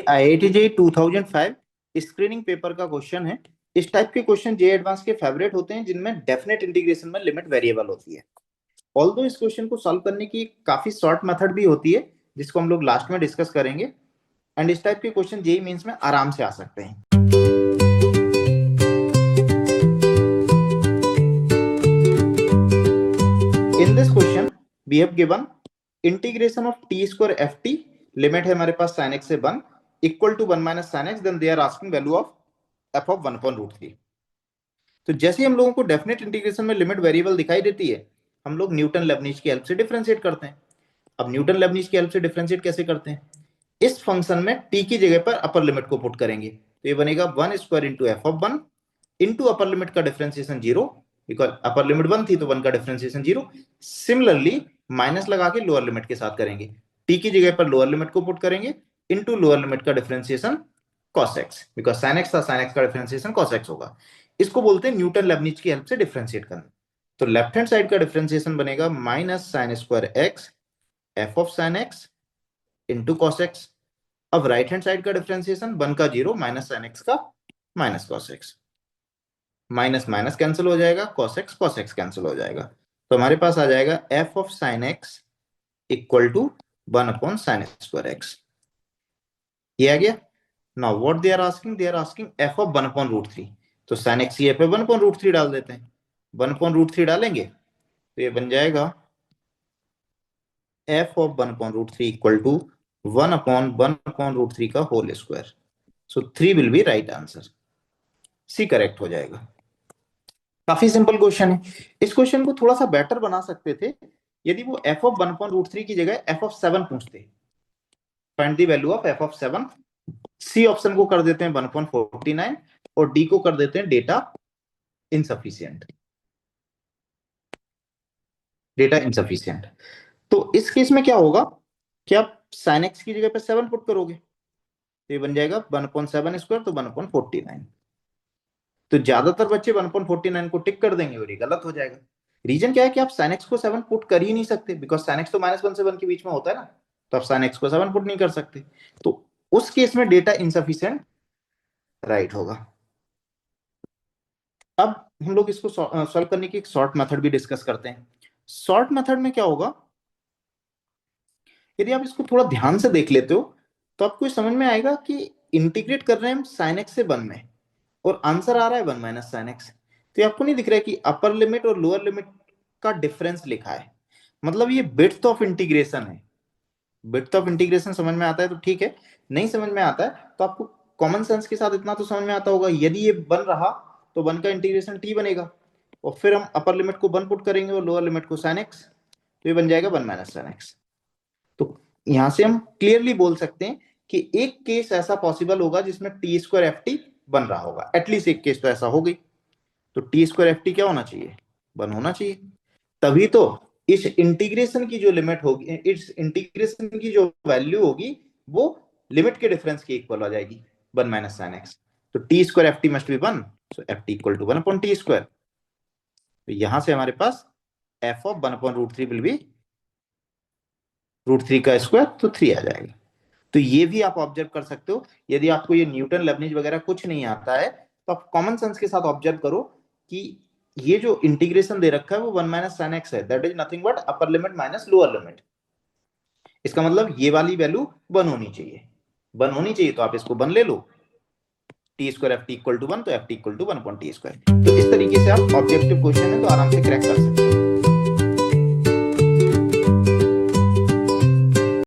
IIT JEE 2005 screening paper का question है। इस टाइप के क्वेश्चन जे एडवांस के फेवरेट होते हैं, जिनमें डेफिनेट इंटीग्रेशन में लिमिट वेरिएबल होती है। ऑल्दो इस क्वेश्चन को सॉल्व करने की काफी शॉर्ट मेथड भी होती है, जिसको हम लोग लास्ट में डिस्कस करेंगे। एंड इस टाइप के क्वेश्चन जेईई मेंस में आराम से आ सकते हैं। In this question we have given integration of t square F t, limit है हमारे पास sin x से 1 equal to 1 minus sin x, then they are asking value of f of 1/√3। तो जैसे ही हम लोगों को डेफिनेट इंटीग्रेशन में लिमिट वेरिएबल दिखाई देती है, हम लोग न्यूटन लेबनीज की हेल्प से डिफरेंशिएट करते हैं। अब न्यूटन लेबनीज की हेल्प से डिफरेंशिएट कैसे करते हैं? इस फंक्शन में t की जगह पर अपर लिमिट को पुट करेंगे, तो ये बनेगा 1 square into F of 1 into upper limit का डिफरेंशिएशन 0, बिकॉज अपर लिमिट 1 थी तो 1 का डिफरेंशिएशन 0। सिमिलरली माइनस लगा के लोअर लिमिट के साथ करेंगे, t की जगह पर लोअर लिमिट को पुट करेंगे इंटू लोअर लिमिट का differentiation cos x, because sin x था, sin x का डिफरेंशिएशन cos x होगा। इसको बोलते हैं न्यूटन लेबनीज की हेल्प से डिफरेंशिएट करना। तो लेफ्ट हैंड साइड का डिफरेंशिएशन बनेगा minus sign square x F of sine x into cos x. अब राइट हैंड साइड का डिफरेंशिएशन 1 का 0 माइनस साइन एक्स का minus cos x, minus minus cancel हो जाएगा, कॉस एक्स कैंसिल हो जाएगा। तो हमारे पास आ जाएगा f of sine x equal to 1 upon sine square x. ये आ गया। Now what they are asking f of 1/√3। तो साइन एक्स ये पे 1/√3 डाल देते हैं। 1/√3 डालेंगे तो ये बन जाएगा एफ ऑफ 1/√3 इक्वल टू 1/1/√3 का whole square. So 3 will be right answer, C correct हो जाएगा। काफी सिंपल क्वेश्चन है। इस क्वेश्चन को थोड़ा सा बेटर बना सकते थे यदि वो एफ ऑफ 1/√3 की जगह एफ ऑफ 7 पूछते। Find the value of f of 7। C option को कर देते हैं 1/49 और डी को कर देते हैं डेटा इनसफिशिएंट। तो इस केस में क्या होगा कि आप sin x की जगह पे 7 पुट करोगे तो ये बन जाएगा 1/7 स्क्वायर, तो 1/49। तो ज्यादातर बच्चे 1/49 को टिक कर देंगे और ये गलत हो जाएगा। रीजन क्या है कि आप sin x को 7 पुट कर ही नहीं सकते, बिकॉज sin x तो -1 से 1 के बीच में होता है ना, तो आप sin x को 7 पुट नहीं कर सकते। तो उस केस में डेटा इनसफिशिएंट राइट होगा। अब हम लोग इसको सॉल्व करने की एक शॉर्ट मेथड भी डिस्कस करते हैं। शॉर्ट मेथड में क्या होगा, यदि आप इसको थोड़ा ध्यान से देख लेते हो तो आपको समझ में आएगा कि इंटीग्रेट कर रहे हैं हम sin x से 1 में और आंसर आ रहा है 1 माइनस sin x। तो आपको नहीं दिख रहा है कि अपर लिमिट और लोअर लिमिट का डिफरेंस लिखा है, मतलब ये विड्थ ऑफ इंटीग्रेशन है। विड्थ ऑफ इंटीग्रेशन समझ में आता है तो ठीक है, नहीं समझ में आता है तो आपको कॉमन सेंस के साथ इतना तो समझ में आता होगा, यदि ये 1 रहा तो 1 का इंटीग्रेशन t बनेगा और फिर हम अपर लिमिट को 1 पुट करेंगे और लोअर लिमिट को sin x, तो ये बन जाएगा 1 माइनस sin x। तो यहां से हम क्लियरली बोल सकते हैं कि एक केस ऐसा पॉसिबल होगा जिसमें टी स्क्वायर एफ टी बन रहा होगा, एटलीस्ट एक केस तो ऐसा हो गई। तो टी स्क्वायर एफ टी क्या होना चाहिए? 1 होना चाहिए। तभी तो इस इंटीग्रेशन की जो लिमिट होगी, इस इंटीग्रेशन की जो वैल्यू होगी वो लिमिट के डिफरेंस के इक्वल हो जाएगी 1 माइनस साइन एक्स। तो t square F t must be 1, so f T equal to 1 upon T square. तो यहां से हमारे पास एफ ऑफ 1/√3 विल बी √3 का स्क्वायर, तो 3 आ जाएगा। तो ये भी आप ऑब्जर्व कर सकते हो। यदि आपको ये न्यूटन लेबनीज वगैरह कुछ नहीं आता है तो आप कॉमन सेंस के साथ ऑब्जर्व करो कि ये जो इंटीग्रेशन दे रखा है वो 1 माइनस साइन एक्स है, that is nothing but upper limit minus lower limit. इसका मतलब ये वाली वैल्यू 1 होनी चाहिए, 1 होनी चाहिए, तो आप इसको 1 ले लो। T square F T equal to 1, तो F T equal to 1 upon T square. तो इस तरीके से आप ऑब्जेक्टिव क्वेश्चन है तो आराम से क्रैक कर सकते हैं।